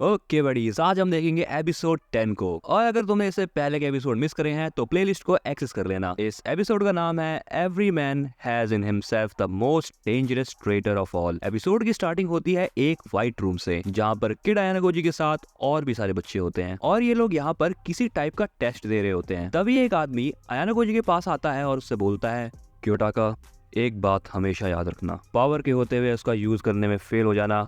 Okay buddies, आज हम देखेंगे एपिसोड 10 को। और अगर तुमने इससे पहले के एपिसोड मिस करे हैं तो प्लेलिस्ट को एक्सेस कर लेना। इस एपिसोड का नाम है every man has in himself the most dangerous traitor of all. Episode की स्टार्टिंग होती है एक व्हाइट रूम से, जहाँ पर किड अयानागोजी के साथ और भी सारे बच्चे होते हैं और ये लोग यहाँ पर किसी टाइप का टेस्ट दे रहे होते हैं। तभी एक आदमी अयानागोजी के पास आता है और उससे बोलता है, क्योटाका, एक बात हमेशा याद रखना, पावर के होते हुए उसका यूज करने में फेल हो जाना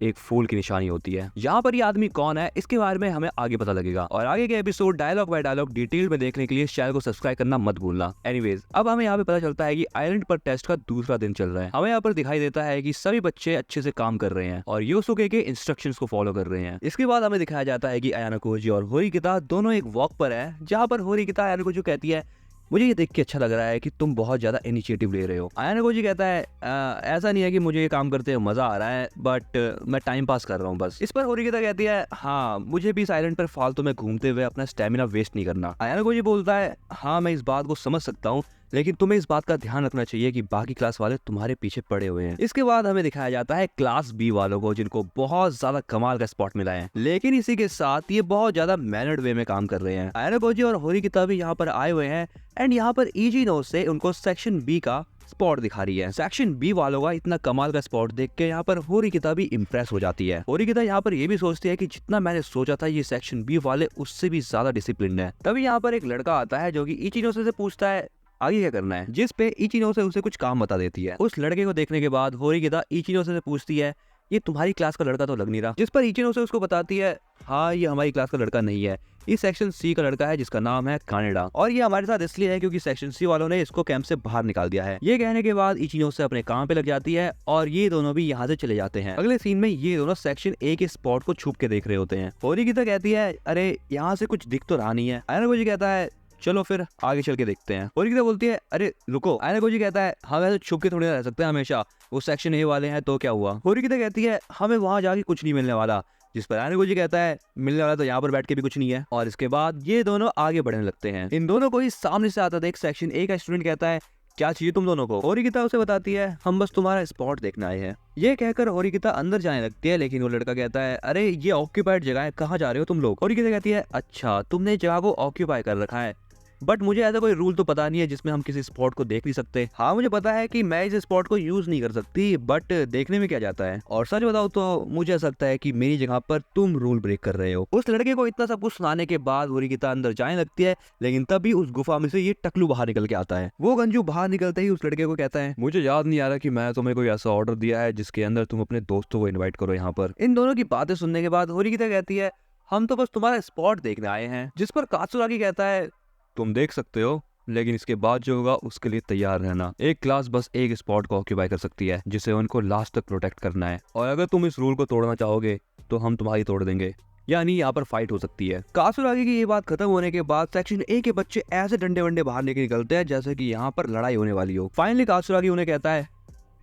एक फूल की निशानी होती है। यहाँ पर ये आदमी कौन है इसके बारे में हमें आगे पता लगेगा। और आगे के episode dialogue by dialogue detail में देखने के लिए चैनल को सब्सक्राइब करना मत भूलना। एनीवेज, अब हमें यहाँ पे पता चलता है कि आइलैंड पर टेस्ट का दूसरा दिन चल रहा है। हमें यहाँ पर दिखाई देता है कि सभी बच्चे अच्छे से काम कर रहे हैं और योसुके के इंस्ट्रक्शंस को फॉलो कर रहे हैं। इसके बाद हमें दिखाया जाता है कि अयानाकोजी और होरिकिता दोनों एक वॉक पर है, जहाँ पर होरिकिता अयानाकोजी को कहती है, मुझे ये देख के अच्छा लग रहा है कि तुम बहुत ज्यादा इनिशिएटिव ले रहे हो। अयानागोजी कहता है, ऐसा नहीं है कि मुझे ये काम करते हुए मजा आ रहा है, बट मैं टाइम पास कर रहा हूँ बस। इस पर होरिकिता कहती है, हाँ, मुझे भी इस आइलैंड पर फालतू में घूमते हुए अपना स्टेमिना वेस्ट नहीं करना। अयानागोजी बोलता है, हाँ, मैं इस बात को समझ सकता हूँ, लेकिन तुम्हें इस बात का ध्यान रखना चाहिए कि बाकी क्लास वाले तुम्हारे पीछे पड़े हुए हैं। इसके बाद हमें दिखाया जाता है क्लास बी वालों को, जिनको बहुत ज्यादा कमाल का स्पॉट मिला है, लेकिन इसी के साथ ये बहुत ज्यादा मैनर्ड वे में काम कर रहे हैं। अयानागोजी और होरिकिता भी यहाँ पर आए हुए हैं एंड यहाँ पर इचिनो से उनको सेक्शन बी का स्पॉट दिखा रही है। सेक्शन बी वालों का इतना कमाल का स्पॉट देख के यहाँ पर होरिकिता भी इम्प्रेस हो जाती है। होरिकिता यहाँ पर ये भी सोचती है कि जितना मैंने सोचा था ये सेक्शन बी वाले उससे भी ज्यादा डिसिप्लिन्ड है। तभी यहाँ पर एक लड़का आता है जो कि इचिनो से पूछता है आगे क्या करना है, जिस पे इचिनो से उसे कुछ काम बता देती है। उस लड़के को देखने के बाद होरिकिता इचिनो से पूछती है, ये तुम्हारी क्लास का लड़का तो लग नहीं रहा। जिस पर इचिनो से उसको बताती है, हाँ, ये हमारी क्लास का लड़का नहीं है, इस सेक्शन सी का लड़का है जिसका नाम है कानेडा, और ये हमारे साथ इसलिए है क्योंकि सेक्शन सी वालों ने इसको कैंप से बाहर निकाल दिया है। ये कहने के बाद इचिनो से अपने काम पे लग जाती है और ये दोनों भी यहाँ से चले जाते हैं। अगले सीन में ये दोनों सेक्शन ए के स्पॉट को छुप के देख रहे होते हैं। होरिकिता कहती है, अरे यहाँ से कुछ दिख तो रहा नहीं है। अयानागोजी कहता है, चलो फिर आगे चल के देखते हैं। होरिकिता बोलती है, अरे रुको। अयानागोजी कहता है, हाँ, वैसे छुप के थोड़ी रह सकते हैं हमेशा, वो सेक्शन ए वाले हैं तो क्या हुआ। होरिकिता कहती है, हमें वहां जाके कुछ नहीं मिलने वाला। जिस पर अयानागोजी कहता है, मिलने वाला तो यहाँ पर बैठ के भी कुछ नहीं है। और इसके बाद ये दोनों आगे बढ़ने लगते हैं। इन दोनों को ही सामने से आता देख सेक्शन ए का स्टूडेंट कहता है, क्या चाहिए तुम दोनों को। होरिकिता उसे बताती है, हम बस तुम्हारा स्पॉट देखने आए हैं। ये कहकर होरिकिता अंदर जाने लगती है, लेकिन वो लड़का कहता है, अरे ये ऑक्यूपाइड जगह है, कहाँ जा रहे हो तुम लोग। होरिकिता कहती है, अच्छा, तुमने जगह को ऑक्यूपाई कर रखा है, बट मुझे ऐसा कोई रूल तो पता नहीं है जिसमें हम किसी स्पॉट को देख नहीं सकते। हाँ, मुझे पता है कि मैं इस स्पॉट को यूज नहीं कर सकती, बट देखने में क्या जाता है। और सच बताओ तो मुझे ऐसा लगता है कि मेरी जगह पर तुम रूल ब्रेक कर रहे हो। उस लड़के को इतना सब कुछ सुनाने के बाद होरिकिता अंदर जाने लगती है, लेकिन तभी उस गुफा में से ये टकलू बाहर निकल के आता है। वो गंजू बाहर निकलते ही उस लड़के को कहता है, मुझे याद नहीं आ रहा कि मैं तुम्हें कोई ऐसा ऑर्डर दिया है जिसके अंदर तुम अपने दोस्तों को इन्वाइट करो यहाँ पर। इन दोनों की बातें सुनने के बाद होरिकिता कहती है, हम तो बस तुम्हारा स्पॉट देखने आए हैं। जिस पर कात्सुरागी कहता है, तुम देख सकते हो, लेकिन इसके बाद जो होगा उसके लिए तैयार रहना। एक क्लास बस एक स्पॉट को ऑक्यूपाई कर सकती है, जिसे उनको लास्ट तक प्रोटेक्ट करना है, और अगर तुम इस रूल को तोड़ना चाहोगे तो हम तुम्हारी तोड़ देंगे, यानी यहाँ पर फाइट हो सकती है। कात्सुरागी की ये बात खत्म होने के बाद सेक्शन ए के बच्चे ऐसे डंडे वंडे बाहर लेके निकलते हैं जैसे कि यहाँ पर लड़ाई होने वाली हो। फाइनली कात्सुरागी उन्हें कहता है,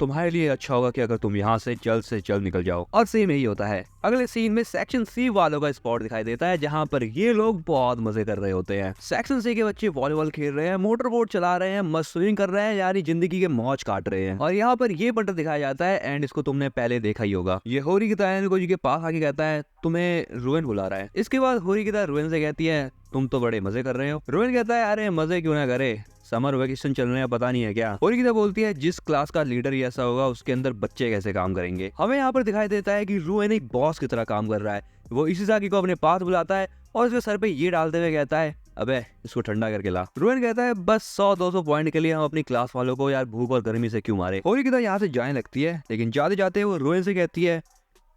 तुम्हारे लिए अच्छा होगा कि अगर तुम यहाँ से जल्द निकल जाओ। और सेम यही होता है। अगले सीन में सेक्शन सी वालों का स्पॉट दिखाई देता है, जहाँ पर ये लोग बहुत मजे कर रहे होते हैं। सेक्शन सी के बच्चे वॉलीबॉल खेल रहे हैं, मोटर बोट चला रहे हैं, मस्त स्विमिंग कर रहे हैं, यानी जिंदगी के मौज काट रहे हैं। और यहाँ पर ये बंटर दिखाया जाता है एंड इसको तुमने पहले देखा ही होगा। ये होरिकिता अयानागोजी के पास आके कहता है, तुम्हें रुएन बुला रहा है। इसके बाद होरिकिता रुएन से कहती है, तुम तो बड़े मजे कर रहे हो। रुएन कहता है, अरे मजे क्यों ना करे, समर वेकेशन चल रहे हैं, पता नहीं है क्या। होरिकिता बोलती है, जिस क्लास का लीडर ही ऐसा होगा उसके अंदर बच्चे कैसे काम करेंगे। हमें यहाँ पर दिखाई देता है कि रुएन एक बॉस की तरह काम कर रहा है। वो इशिज़ाकी को अपने पास बुलाता है और उसके सर पे ये डालते हुए कहता है, अबे इसको ठंडा करके ला। रुएन कहता है, बस 100-200 पॉइंट के लिए हम अपनी क्लास वालों को यार भूख और गर्मी से क्यों मारे। होरिकिता यहाँ से जाने लगती है, लेकिन जाते जाते वो रुएन से कहती है,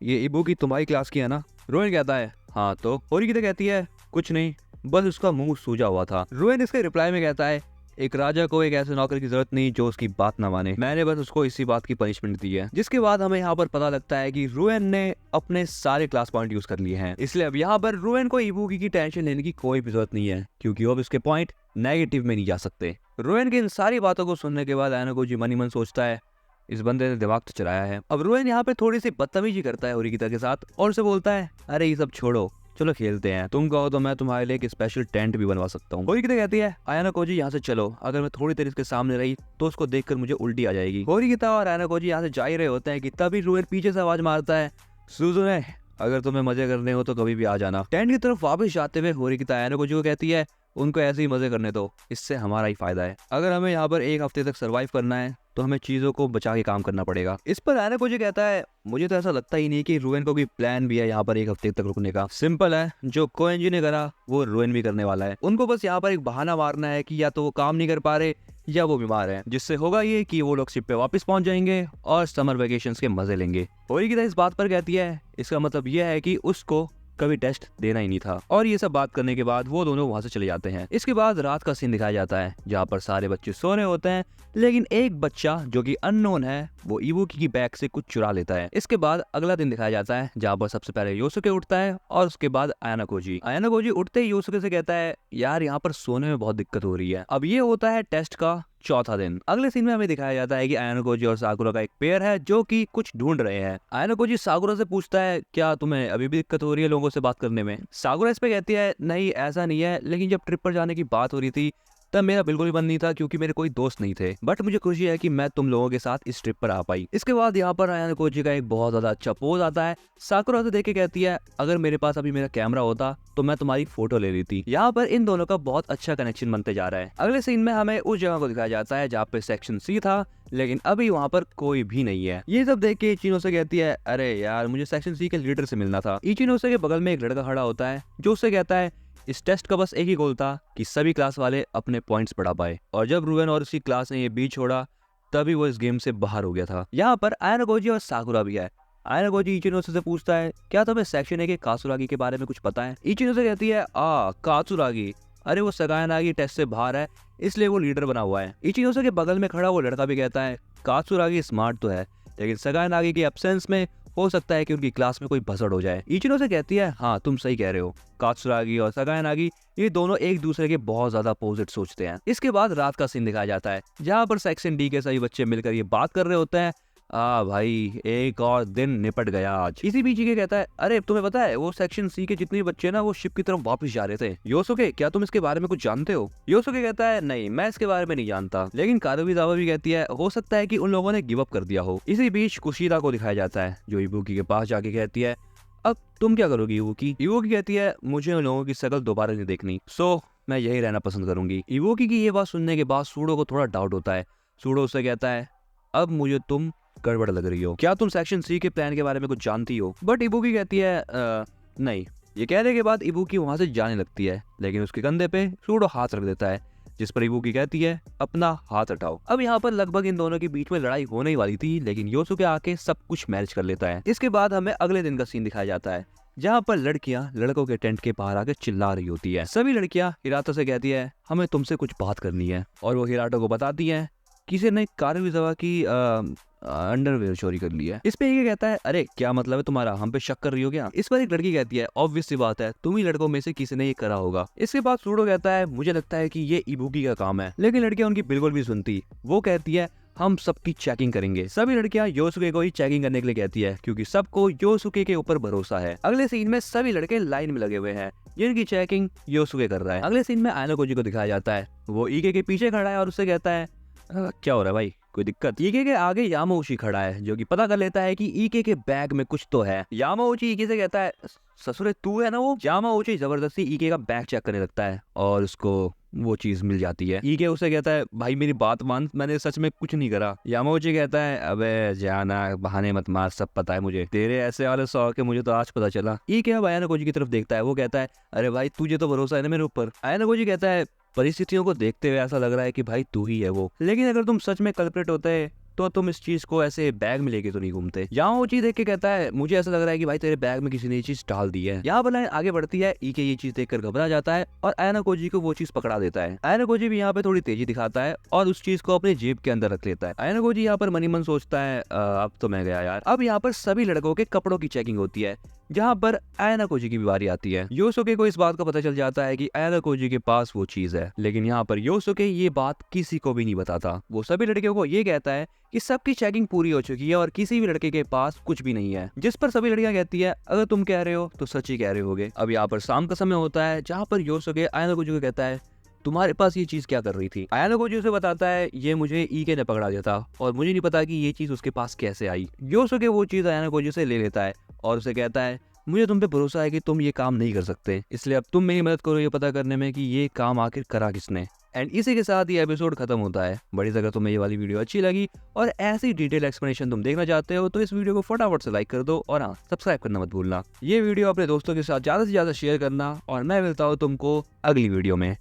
ये इबुकी तुम्हारी क्लास की है ना। रुएन कहता है, हाँ तो। होरिकिता कहती है, कुछ नहीं, बस उसका मुंह सूजा हुआ था। रुएन इसके रिप्लाई में कहता है, एक राजा को एक ऐसे नौकर की जरूरत नहीं जो उसकी बात ना माने, मैंने बस उसको इसी बात की पनिशमेंट दी है। जिसके बाद हमें यहाँ पर पता लगता है कि रुएन ने अपने सारे क्लास पॉइंट यूज कर लिए हैं, इसलिए अब यहाँ पर रुएन को इबुकी की टेंशन लेने की कोई भी जरूरत नहीं है, क्योंकि अब इसके पॉइंट नेगेटिव में नहीं जा सकते। रुएन की इन सारी बातों को सुनने के बाद अयानागोजी मन ही मन सोचता है, इस बंदे ने दिमाग तो चलाया है। अब रुएन यहाँ पे थोड़ी सी बदतमीजी करता है होरिकिता के साथ और उसे बोलता है, अरे ये सब छोड़ो, चलो खेलते हैं, तुम कहो तो मैं तुम्हारे लिए एक स्पेशल टेंट भी बनवा सकता हूँ। होरिकिता कहती है, अयानागोजी यहाँ से चलो, अगर मैं थोड़ी देर इसके सामने रही तो उसको देखकर मुझे उल्टी आ जाएगी। होरिकिता और अयानागोजी यहाँ से जा ही रहे होते हैं कि तभी रुएन पीछे से आवाज मारता है, सुजुने, अगर तुम्हें मजे करने हो तो कभी भी आ जाना। टेंट की तरफ वापस जाते हुए होरिकिता आयानोकोजी को कहती है उनको ऐसे ही मजे करने दो, इससे हमारा ही फायदा है। अगर हमें यहाँ पर एक हफ्ते तक सर्वाइव करना है तो हमें चीजों को बचा के काम करना पड़ेगा। इस पर आयानोकोजी कहता है मुझे तो ऐसा लगता ही नहीं कि रुएन को भी प्लान भी है यहाँ पर एक हफ्ते तक रुकने का। सिंपल है, जो कोएंजी ने करा वो रुएन भी करने वाला है। उनको बस यहाँ पर एक बहाना मारना है कि या तो वो काम नहीं कर पा रहे या वो बीमार है, जिससे होगा ये कि वो लोग शिप पे वापस पहुंच जाएंगे और समर वेकेशंस के मजे लेंगे। होरिकिता इस बात पर कहती है इसका मतलब यह है कि उसको कभी टेस्ट देना ही नहीं था। और ये सब बात करने के बाद वो दोनों वहां से चले जाते हैं। इसके बाद रात का सीन दिखाया जाता है जहाँ पर सारे बच्चे सो रहे होते हैं, लेकिन एक बच्चा जो कि अननोन है वो इबुकी की बैग से कुछ चुरा लेता है। इसके बाद अगला दिन दिखाया जाता है जहाँ पर सबसे पहले योसुके उठता है और उसके बाद आयानोकोजी उठते ही योसुके से कहता है यार यहाँ पर सोने में बहुत दिक्कत हो रही है। अब ये होता है टेस्ट का चौथा दिन। अगले सीन में हमें दिखाया जाता है कि आयानोकोजी और साकुरा का एक पेयर है जो कि कुछ ढूंढ रहे हैं। आयानोकोजी साकुरा से पूछता है क्या तुम्हें अभी भी दिक्कत हो रही है लोगों से बात करने में। साकुरा इस पे कहती है नहीं ऐसा नहीं है, लेकिन जब ट्रिप पर जाने की बात हो रही थी तब मेरा बिल्कुल भी मन नहीं था क्योंकि मेरे कोई दोस्त नहीं थे, बट मुझे खुशी है कि मैं तुम लोगों के साथ इस ट्रिप पर आ पाई। इसके बाद यहाँ पर आयानोकोजी का एक बहुत ज्यादा अच्छा पोज आता है। साकुरा से देख के कहती है अगर मेरे पास अभी मेरा कैमरा होता तो मैं तुम्हारी फोटो ले ली थी। यहाँ पर इन दोनों का बहुत अच्छा कनेक्शन बनते जा रहा है। अगले सीन में हमें उस जगह को दिखाया जाता है जहाँ पे सेक्शन सी था, लेकिन अभी वहाँ पर कोई भी नहीं है। ये सब देख के इचिनो से कहती है अरे यार मुझे सेक्शन सी के लीडर से मिलना था। इचिनो से के बगल में एक लड़का खड़ा होता है जो उससे कहता है इस टेस्ट का बस एक ही गोल था कि सभी क्लास वाले अपने पॉइंट्स बढ़ा पाए, और जब रुएन और उसकी क्लास ने ये बीच छोड़ा तभी वो इस गेम से बाहर हो गया था। यहाँ पर आयानोकोजी और साकुरा भी है। आयानोकोजी इचिनोसे से पूछता है क्या तुम्हें सेक्शन ए के कात्सुरागी के बारे में कुछ पता है। इचिनोसे कहती है कात्सुरागी, अरे वो सगायानागी टेस्ट से बाहर है इसलिए वो लीडर बना हुआ है। इचिनोसे के बगल में खड़ा वो लड़का भी कहता है कात्सुरागी स्मार्ट तो है, लेकिन सगायानागी के एब्सेंस में हो सकता है कि उनकी क्लास में कोई भसड़ हो जाए। इचिनो से कहती है हाँ तुम सही कह रहे हो, कात्सुरागी और सगायानागी ये दोनों एक दूसरे के बहुत ज्यादा अपोजिट सोचते हैं। इसके बाद रात का सीन दिखाया जाता है जहाँ पर सेक्शन डी के सभी बच्चे मिलकर ये बात कर रहे होते हैं भाई एक और दिन निपट गया आज। इसी बीच ये कहता है अरे तुम्हें पता है वो सेक्शन सी के जितने बच्चे ना वो शिप की तरफ वापस जा रहे थे। योसुके क्या तुम इसके बारे में कुछ जानते हो। योसुके कहता है नहीं मैं इसके बारे में नहीं जानता, लेकिन कारुमिजावा भी कहती है हो सकता है कि उन लोगों ने गिव अप कर दिया हो। इसी बीच कुशिदा को दिखाया जाता है जो इबुकी के पास जाके कहती है अब तुम क्या करोगी इबुकी। इबुकी कहती है मुझे उन लोगों की शक्ल दोबारा नहीं देखनी, सो मैं यही रहना पसंद करूंगी। इबुकी की ये बात सुनने के बाद सूडो को थोड़ा डाउट होता है। सूडो उससे कहता है अब मुझे तुम गड़बड़ लग रही हो, क्या तुम सेक्शन सी के प्लान के बारे में कुछ जानती हो। बट इबुकी कहती है नहीं। ये कहने के बाद इबुकी वहां से जाने लगती है, लेकिन उसके कंधे पे सूडो हाथ रख देता है जिस पर इबुकी कहती है अपना हाथ हटाओ। अब यहाँ पर लगभग इन दोनों के बीच में लड़ाई होने ही वाली थी, लेकिन योसुके आके सब कुछ मैनेज कर लेता है। इसके बाद हमें अगले दिन का सीन दिखाया जाता है जहाँ पर लड़कियां लड़कों के टेंट के बाहर आके चिल्ला रही होती है। सभी लड़कियां हिरातो से कहती है हमें तुमसे कुछ बात करनी है, और वो हिरातो को बताती है किसी ने कारुमिजावा की अंडरवेयर चोरी कर लिया है। इस पे ये कहता है अरे क्या मतलब है तुम्हारा, हम पे शक कर रही हो क्या। इस पर एक लड़की कहती है ऑब्वियस सी बात है तुम ही लड़कों में से किसी ने ये करा होगा। इसके बाद सूडो कहता है मुझे लगता है कि ये इबुकी का काम है, लेकिन लड़कियां उनकी बिल्कुल भी सुनती। वो कहती है हम सबकी चेकिंग करेंगे। सभी लड़कियां योसुके को ही चेकिंग करने के लिए कहती है क्योंकि सबको योसुके के ऊपर भरोसा है। अगले सीन में सभी लड़के लाइन में लगे हुए हैं जिनकी चेकिंग योसुके कर रहा है। अगले सीन में आयानोकोजी को दिखाया जाता है वो ईके के पीछे खड़ा है और उससे कहता है क्या हो रहा है भाई, कोई दिक्कत। ईके के आगे यामाउची खड़ा है जो कि पता कर लेता है कि ईके के बैग में कुछ तो है। यामाउची ईके से कहता है ससुरे तू है ना वो। यामाउची जबरदस्ती ईके का बैग चेक करने लगता है और उसको वो चीज मिल जाती है। ईके उसे कहता है भाई मेरी बात मान, मैंने सच में कुछ नहीं करा। यामाउची कहता है अबे जाना बहाने मत मार, सब पता है मुझे, तेरे ऐसे वाले शौक है मुझे तो आज पता चला। ईके अब आयानोकोजी की तरफ देखता है, वो कहता है अरे भाई तुझे तो भरोसा है ना मेरे ऊपर। आयानोकोजी कहता है परिस्थितियों को देखते हुए ऐसा लग रहा है कि भाई तू ही है वो, लेकिन अगर तुम सच में कल्प्रेट होते तो तुम इस चीज को ऐसे बैग में लेके तो नहीं घूमते। यहाँ वो चीज देख के कहता है मुझे ऐसा लग रहा है कि भाई तेरे बैग में किसी ने ये चीज डाल दी है। यहाँ पर आगे बढ़ती है, ईके ये चीज देखकर घबरा जाता है और आयानोकोजी को वो चीज पकड़ा देता है। आयानोकोजी भी यहाँ पे थोड़ी तेजी दिखाता है और उस चीज को अपने जेब के अंदर रख लेता है। आयानोकोजी यहाँ पर मनी मन सोचता है अब तो मैं गया यार। अब यहाँ पर सभी लड़कों के कपड़ों की चेकिंग होती है जहाँ पर आयानोकोजी की भी बारी आती है। योसुके को इस बात का पता चल जाता है कि आयानोकोजी के पास वो चीज है, लेकिन यहाँ पर योसुके ये बात किसी को भी नहीं बताता। वो सभी लड़कियों को ये कहता है कि सबकी चेकिंग पूरी हो चुकी है और किसी भी लड़के के पास कुछ भी नहीं है, जिस पर सभी लड़कियां कहती है अगर तुम कह रहे हो तो सच ही कह रहे होगे। अब यहाँ पर शाम का समय होता है जहाँ पर योसुके आयानोकोजी को कहता है तुम्हारे पास ये चीज क्या कर रही थी। आयानोकोजी उसे बताता है ये मुझे ईके ने पकड़ा दिया था और मुझे नहीं पता कि ये चीज उसके पास कैसे आई। योसुके वो चीज आयानोकोजी से ले लेता है और उसे कहता है मुझे तुम पे भरोसा है कि तुम ये काम नहीं कर सकते, इसलिए अब तुम मेरी मदद करो ये पता करने में कि ये काम आखिर करा किसने। एंड इसी के साथ ये एपिसोड खत्म होता है। बड़ी अगर तुम्हें ये वाली वीडियो अच्छी लगी और ऐसी डिटेल एक्सप्लेनेशन तुम देखना चाहते हो तो इस वीडियो को फटाफट से लाइक कर दो और हाँ, सब्सक्राइब करना मत भूलना। ये वीडियो अपने दोस्तों के साथ ज़्यादा से ज़्यादा शेयर करना और मैं मिलता हूँ तुमको अगली वीडियो में।